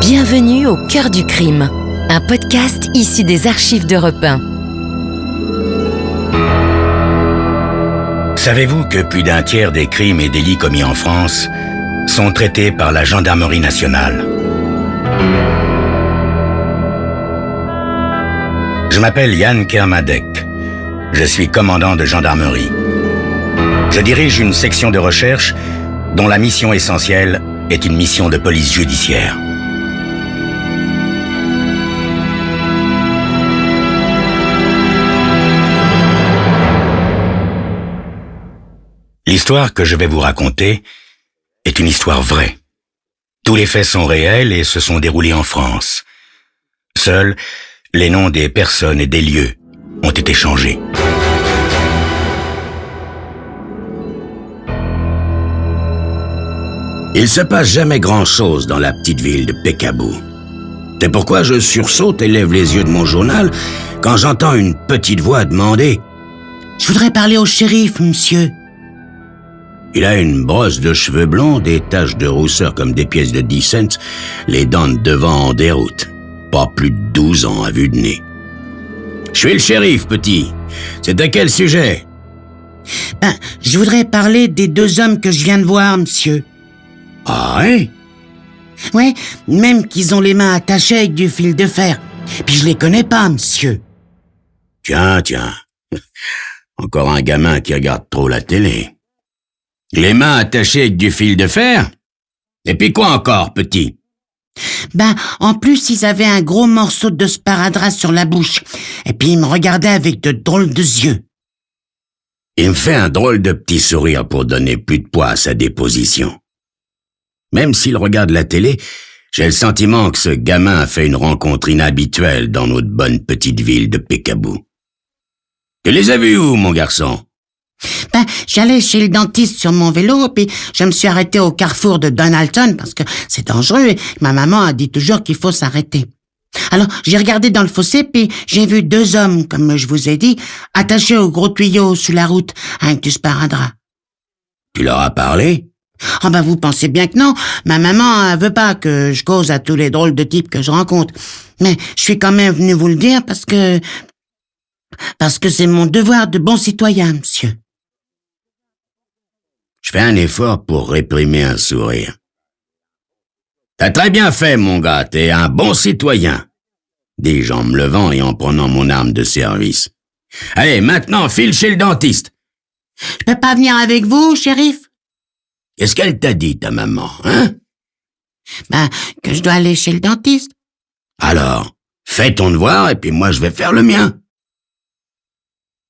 Bienvenue au cœur du crime, un podcast issu des archives d'Europe 1. Savez-vous que plus d'un tiers des crimes et délits commis en France sont traités par la gendarmerie nationale? Je m'appelle Yann Kermadec. Je suis commandant de gendarmerie. Je dirige une section de recherche dont la mission essentielle est une mission de police judiciaire. L'histoire que je vais vous raconter est une histoire vraie. Tous les faits sont réels et se sont déroulés en France. Seuls les noms des personnes et des lieux ont été changés. Il se passe jamais grand-chose dans la petite ville de Pécabou. C'est pourquoi je sursaute et lève les yeux de mon journal quand j'entends une petite voix demander « Je voudrais parler au shérif, monsieur. » Il a une brosse de cheveux blonds, des taches de rousseur comme des pièces de 10 cents, les dents de devant en déroute. Pas plus de 12 ans à vue de nez. « Je suis le shérif, petit. C'est à quel sujet? » Je voudrais parler des deux hommes que je viens de voir, monsieur. Ah ouais? Ouais, même qu'ils ont les mains attachées avec du fil de fer. Puis je les connais pas, monsieur. Tiens. Encore un gamin qui regarde trop la télé. Les mains attachées avec du fil de fer? Et puis quoi encore, petit? En plus, ils avaient un gros morceau de sparadrap sur la bouche. Et puis ils me regardaient avec de drôles de yeux. Il me fait un drôle de petit sourire pour donner plus de poids à sa déposition. Même s'il regarde la télé, j'ai le sentiment que ce gamin a fait une rencontre inhabituelle dans notre bonne petite ville de Pécabou. Tu les as vus où, mon garçon? J'allais chez le dentiste sur mon vélo, puis je me suis arrêté au carrefour de Donaldson parce que c'est dangereux et ma maman a dit toujours qu'il faut s'arrêter. Alors, j'ai regardé dans le fossé, puis j'ai vu deux hommes, comme je vous ai dit, attachés au gros tuyau sous la route avec du sparadrap. Tu leur as parlé? Vous pensez bien que non. Ma maman, elle veut pas que je cause à tous les drôles de types que je rencontre. Mais je suis quand même venu vous le dire parce que c'est mon devoir de bon citoyen, monsieur. Je fais un effort pour réprimer un sourire. T'as très bien fait, mon gars, t'es un bon citoyen, dis-je en me levant et en prenant mon arme de service. Allez, maintenant, file chez le dentiste. Je peux pas venir avec vous, shérif? Qu'est-ce qu'elle t'a dit, ta maman, hein? Que je dois aller chez le dentiste. Alors, fais ton devoir et puis moi je vais faire le mien.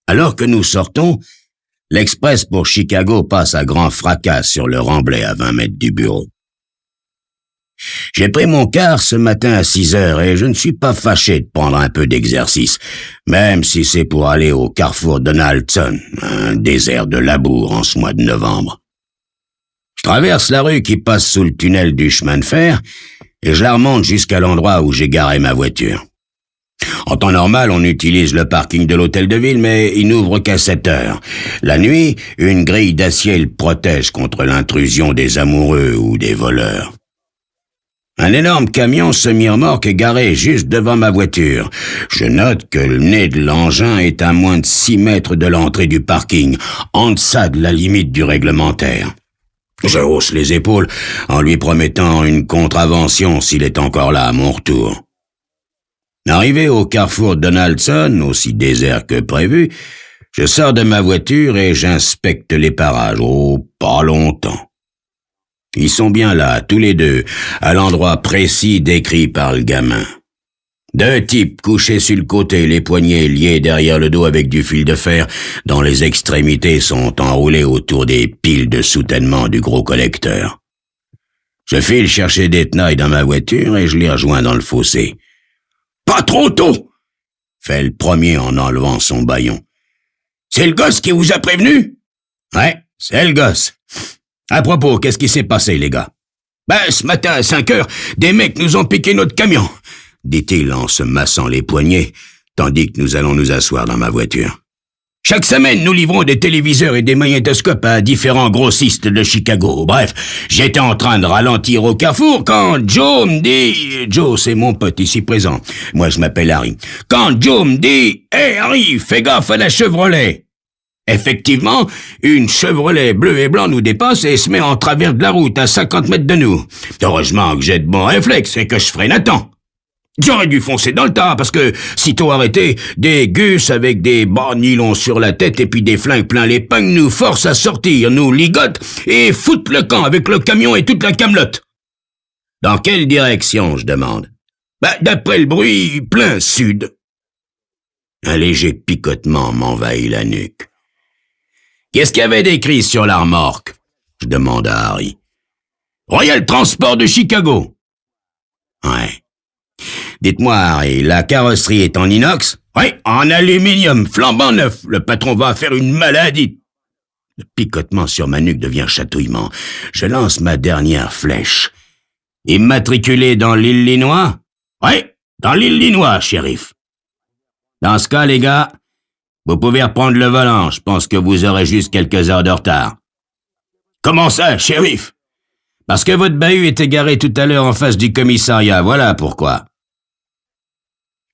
Alors que nous sortons, l'express pour Chicago passe à grand fracas sur le remblai à 20 mètres du bureau. J'ai pris mon car ce matin à 6 heures et je ne suis pas fâché de prendre un peu d'exercice, même si c'est pour aller au carrefour Donaldson, un désert de labour en ce mois de novembre. Je traverse la rue qui passe sous le tunnel du chemin de fer et je la remonte jusqu'à l'endroit où j'ai garé ma voiture. En temps normal, on utilise le parking de l'hôtel de ville, mais il n'ouvre qu'à 7 heures. La nuit, une grille d'acier le protège contre l'intrusion des amoureux ou des voleurs. Un énorme camion semi-remorque est garé juste devant ma voiture. Je note que le nez de l'engin est à moins de 6 mètres de l'entrée du parking, en deçà de la limite du réglementaire. Je hausse les épaules en lui promettant une contravention s'il est encore là à mon retour. Arrivé au carrefour Donaldson, aussi désert que prévu, je sors de ma voiture et j'inspecte les parages. Oh, pas longtemps. Ils sont bien là, tous les deux, à l'endroit précis décrit par le gamin. Deux types couchés sur le côté, les poignets liés derrière le dos avec du fil de fer, dont les extrémités sont enroulées autour des piles de soutènement du gros collecteur. Je file chercher des tenailles dans ma voiture et je les rejoins dans le fossé. « Pas trop tôt !» fait le premier en enlevant son bâillon. « C'est le gosse qui vous a prévenu ?»« Ouais, c'est le gosse. À propos, qu'est-ce qui s'est passé, les gars? »« Ce matin à 5 heures, des mecs nous ont piqué notre camion. » dit-il en se massant les poignets, tandis que nous allons nous asseoir dans ma voiture. Chaque semaine, nous livrons des téléviseurs et des magnétoscopes à différents grossistes de Chicago. Bref, j'étais en train de ralentir au carrefour quand Joe me dit... Joe, c'est mon pote ici présent. Moi, je m'appelle Harry. Quand Joe me dit « Hey Harry, fais gaffe à la Chevrolet !» Effectivement, une Chevrolet bleu et blanc nous dépasse et se met en travers de la route à 50 mètres de nous. Heureusement que j'ai de bons réflexes et que je freine à temps. J'aurais dû foncer dans le tas parce que, sitôt arrêté, des gus avec des bas nylons sur la tête et puis des flingues plein les pagnes nous forcent à sortir, nous ligotent et foutent le camp avec le camion et toute la camelote. Dans quelle direction, je demande? D'après le bruit, plein sud. Un léger picotement m'envahit la nuque. Qu'est-ce qu'il y avait d'écrit sur la remorque? Je demande à Harry. Royal Transport de Chicago. Ouais. Dites-moi, Harry, la carrosserie est en inox? Oui, en aluminium, flambant neuf. Le patron va faire une maladie. Le picotement sur ma nuque devient chatouillement. Je lance ma dernière flèche. Immatriculé dans l'Illinois? Oui, dans l'Illinois, shérif. Dans ce cas, les gars, vous pouvez reprendre le volant. Je pense que vous aurez juste quelques heures de retard. Comment ça, shérif? Parce que votre bahut était garé tout à l'heure en face du commissariat, voilà pourquoi.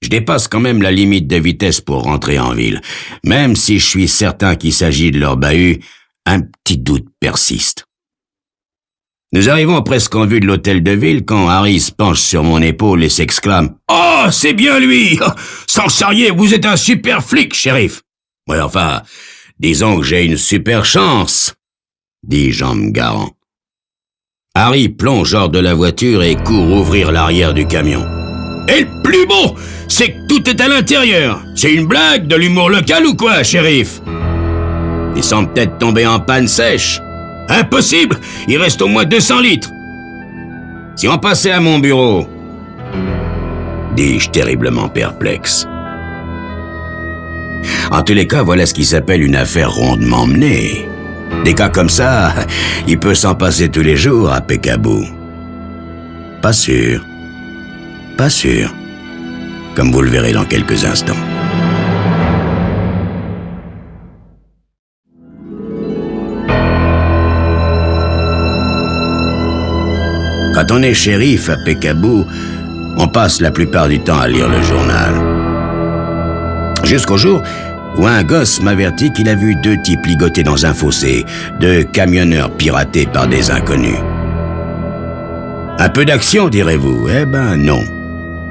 Je dépasse quand même la limite de vitesse pour rentrer en ville. Même si je suis certain qu'il s'agit de leur bahut, un petit doute persiste. Nous arrivons presque en vue de l'hôtel de ville quand Harry se penche sur mon épaule et s'exclame « Oh, c'est bien lui! Sans charrier, vous êtes un super flic, shérif! » Ouais, enfin, disons que j'ai une super chance, dis-je en me garant. Harry plonge hors de la voiture et court ouvrir l'arrière du camion. Et le plus beau, c'est que tout est à l'intérieur. C'est une blague, de l'humour local ou quoi, shérif? Ils sont peut-être tombés en panne sèche. Impossible, il reste au moins 200 litres. Si on passait à mon bureau, dis-je terriblement perplexe. En tous les cas, voilà ce qui s'appelle une affaire rondement menée. Des cas comme ça, il peut s'en passer tous les jours à Peekaboo. Pas sûr. Pas sûr. Comme vous le verrez dans quelques instants. Quand on est shérif à Peekaboo, on passe la plupart du temps à lire le journal. Jusqu'au jour où un gosse m'avertit qu'il a vu 2 types ligotés dans un fossé, 2 camionneurs piratés par des inconnus. Un peu d'action, direz-vous? Eh ben non.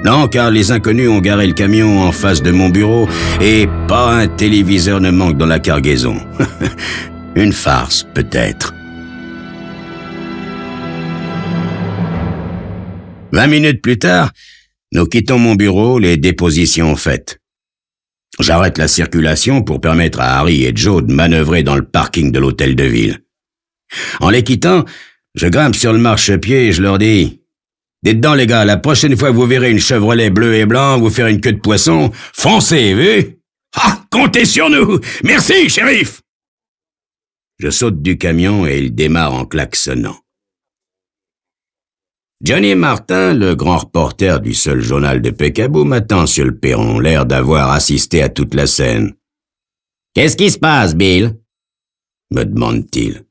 Non, car les inconnus ont garé le camion en face de mon bureau et pas un téléviseur ne manque dans la cargaison. Une farce, peut-être. 20 minutes plus tard, nous quittons mon bureau, les dépositions faites. J'arrête la circulation pour permettre à Harry et Joe de manœuvrer dans le parking de l'hôtel de ville. En les quittant, je grimpe sur le marchepied et je leur dis « Dites donc les gars, la prochaine fois que vous verrez une Chevrolet bleu et blanc vous faire une queue de poisson, foncez, vu? Ah, comptez sur nous! Merci, shérif! » Je saute du camion et il démarre en klaxonnant. Johnny Martin, le grand reporter du seul journal de Peekaboo, m'attend sur le perron, l'air d'avoir assisté à toute la scène. « Qu'est-ce qui se passe, Bill? » me demande-t-il.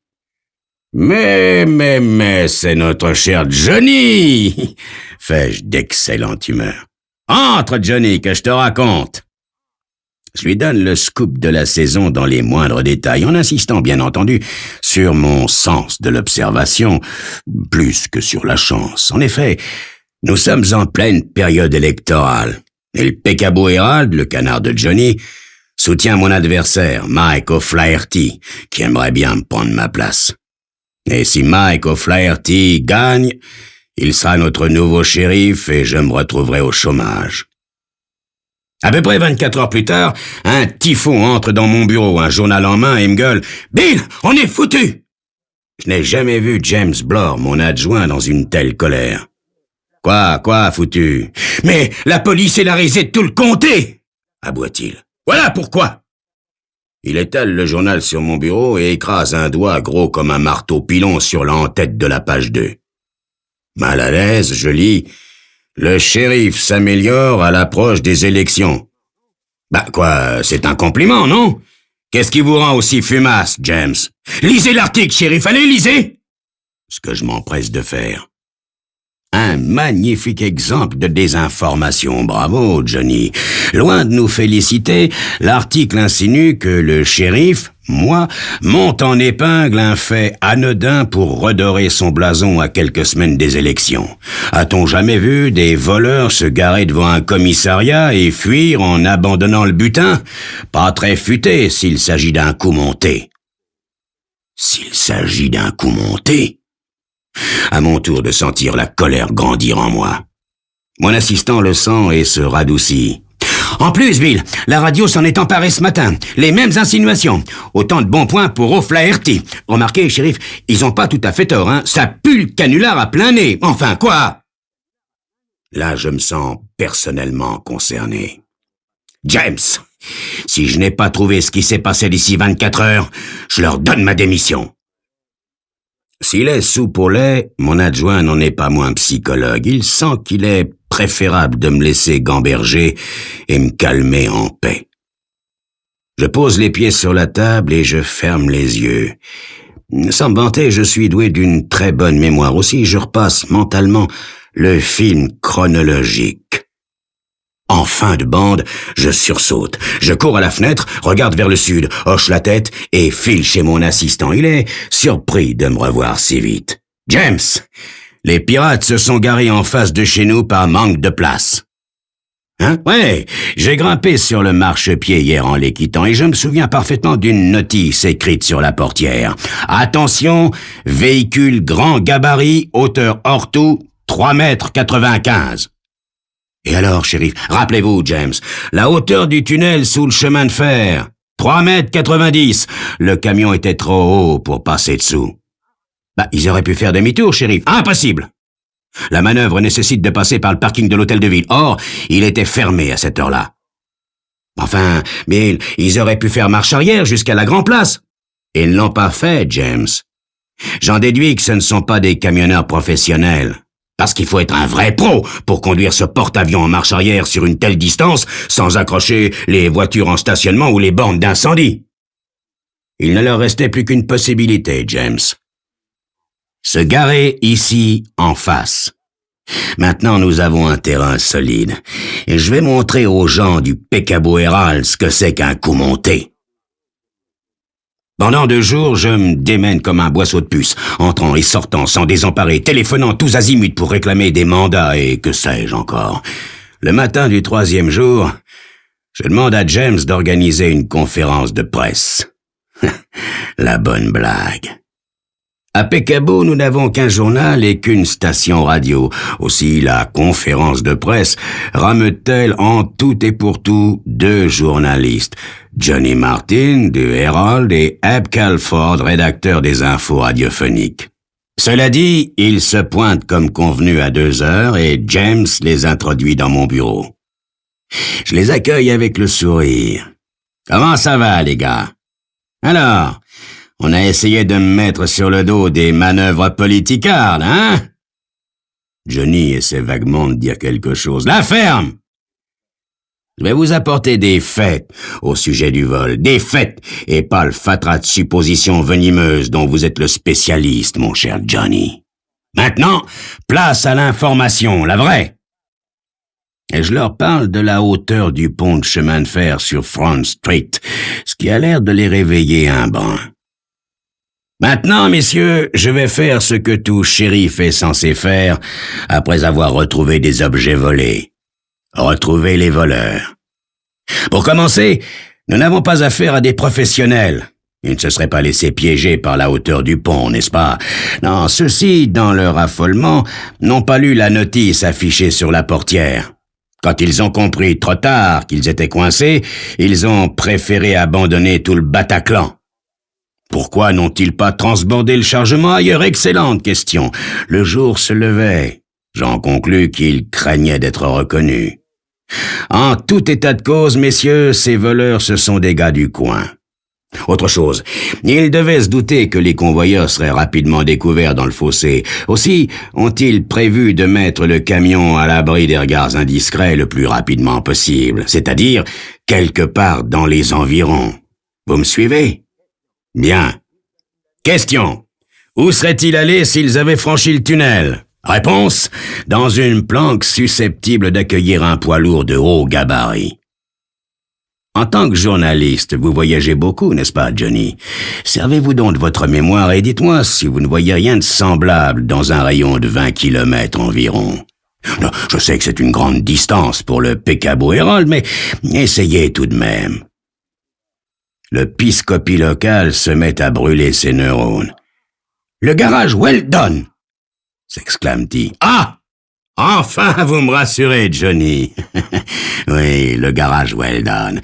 « Mais, c'est notre cher Johnny !» fais-je d'excellente humeur. « Entre, Johnny, que je te raconte !» Je lui donne le scoop de la saison dans les moindres détails, en insistant bien entendu sur mon sens de l'observation, plus que sur la chance. En effet, nous sommes en pleine période électorale, et le Peekaboo Herald, le canard de Johnny, soutient mon adversaire, Mike O'Flaherty, qui aimerait bien me prendre ma place. Et si Mike O'Flaherty gagne, il sera notre nouveau shérif et je me retrouverai au chômage. À peu près 24 heures plus tard, un typhon entre dans mon bureau, un journal en main, et me gueule « Bill, on est foutu !» Je n'ai jamais vu James Blore, mon adjoint, dans une telle colère. « Quoi, foutu ?»« Mais la police est la risée de tout le comté !» aboie-t-il. « Voilà pourquoi !» Il étale le journal sur mon bureau et écrase un doigt gros comme un marteau pilon sur l'en-tête de la page 2. Mal à l'aise, je lis « Le shérif s'améliore à l'approche des élections. » Bah quoi, c'est un compliment, non? Qu'est-ce qui vous rend aussi fumasse, James? Lisez l'article, shérif, allez, lisez! Ce que je m'empresse de faire. Un magnifique exemple de désinformation, bravo, Johnny. Loin de nous féliciter, l'article insinue que le shérif, moi, monte en épingle un fait anodin pour redorer son blason à quelques semaines des élections. A-t-on jamais vu des voleurs se garer devant un commissariat et fuir en abandonnant le butin? Pas très futé s'il s'agit d'un coup monté. S'il s'agit d'un coup monté? À mon tour de sentir la colère grandir en moi. Mon assistant le sent et se radoucit. En plus, Bill, la radio s'en est emparée ce matin. Les mêmes insinuations. Autant de bons points pour O'Flaherty. Remarquez, shérif, ils ont pas tout à fait tort, hein. Ça pue le canular à plein nez. Enfin, quoi? Là, je me sens personnellement concerné. James, si je n'ai pas trouvé ce qui s'est passé d'ici 24 heures, je leur donne ma démission. S'il est soupe au lait, mon adjoint n'en est pas moins psychologue. Il sent qu'il est préférable de me laisser gamberger et me calmer en paix. Je pose les pieds sur la table et je ferme les yeux. Sans me vanter, je suis doué d'une très bonne mémoire. Aussi, je repasse mentalement le film chronologique. En fin de bande, je sursaute. Je cours à la fenêtre, regarde vers le sud, hoche la tête et file chez mon assistant. Il est surpris de me revoir si vite. « James, les pirates se sont garés en face de chez nous par manque de place. » Hein? Ouais, j'ai grimpé sur le marchepied hier en les quittant et je me souviens parfaitement d'une notice écrite sur la portière. « Attention, véhicule grand gabarit, hauteur hors tout, 3,95 m. » Et alors, shérif, rappelez-vous, James, la hauteur du tunnel sous le chemin de fer, 3,90 m. Le camion était trop haut pour passer dessous. Ils auraient pu faire demi-tour, shérif. Impossible! La manœuvre nécessite de passer par le parking de l'hôtel de ville. Or, il était fermé à cette heure-là. Enfin, mais ils auraient pu faire marche arrière jusqu'à la Grand Place. Ils ne l'ont pas fait, James. J'en déduis que ce ne sont pas des camionneurs professionnels. Parce qu'il faut être un vrai pro pour conduire ce porte-avions en marche arrière sur une telle distance sans accrocher les voitures en stationnement ou les bornes d'incendie. Il ne leur restait plus qu'une possibilité, James. Se garer ici, en face. Maintenant, nous avons un terrain solide. Et je vais montrer aux gens du Peekaboo Herald ce que c'est qu'un coup monté. Pendant 2 jours, je me démène comme un boisseau de puce, entrant et sortant sans désemparer, téléphonant tous azimuts pour réclamer des mandats et que sais-je encore. Le matin du 3e jour, je demande à James d'organiser une conférence de presse. La bonne blague. À Peekaboo, nous n'avons qu'un journal et qu'une station radio. Aussi, la conférence de presse rameute-t-elle en tout et pour tout 2 journalistes. Johnny Martin, du Herald, et Ab Calford, rédacteur des infos radiophoniques. Cela dit, ils se pointent comme convenu à 2 heures et James les introduit dans mon bureau. Je les accueille avec le sourire. « Comment ça va, les gars? Alors, on a essayé de me mettre sur le dos des manœuvres politicardes, hein? » Johnny essaie vaguement de dire quelque chose. « La ferme! Je vais vous apporter des faits au sujet du vol. Des faits et pas le fatras de suppositions venimeuses dont vous êtes le spécialiste, mon cher Johnny. Maintenant, place à l'information, la vraie. » Et je leur parle de la hauteur du pont de chemin de fer sur Front Street, ce qui a l'air de les réveiller un brin. Maintenant, messieurs, je vais faire ce que tout shérif est censé faire après avoir retrouvé des objets volés. Retrouver les voleurs. Pour commencer, nous n'avons pas affaire à des professionnels. Ils ne se seraient pas laissés piéger par la hauteur du pont, n'est-ce pas? Non, ceux-ci, dans leur affolement, n'ont pas lu la notice affichée sur la portière. Quand ils ont compris trop tard qu'ils étaient coincés, ils ont préféré abandonner tout le Bataclan. Pourquoi n'ont-ils pas transbordé le chargement ailleurs? Excellente question. Le jour se levait. J'en conclus qu'ils craignaient d'être reconnus. En tout état de cause, messieurs, ces voleurs, ce sont des gars du coin. Autre chose, ils devaient se douter que les convoyeurs seraient rapidement découverts dans le fossé. Aussi, ont-ils prévu de mettre le camion à l'abri des regards indiscrets le plus rapidement possible, c'est-à-dire quelque part dans les environs. Vous me suivez? Bien. Question. Où seraient-ils allés s'ils avaient franchi le tunnel? Réponse. Dans une planque susceptible d'accueillir un poids lourd de haut gabarit. En tant que journaliste, vous voyagez beaucoup, n'est-ce pas, Johnny? Servez-vous donc de votre mémoire et dites-moi si vous ne voyez rien de semblable dans un rayon de 20 kilomètres environ. Non, je sais que c'est une grande distance pour le Peekaboo Herald, mais essayez tout de même. Le piscopie local se met à brûler ses neurones. « Le garage Weldon !» s'exclame-t-il. « Ah! Enfin, vous me rassurez, Johnny. » Oui, le garage Weldon.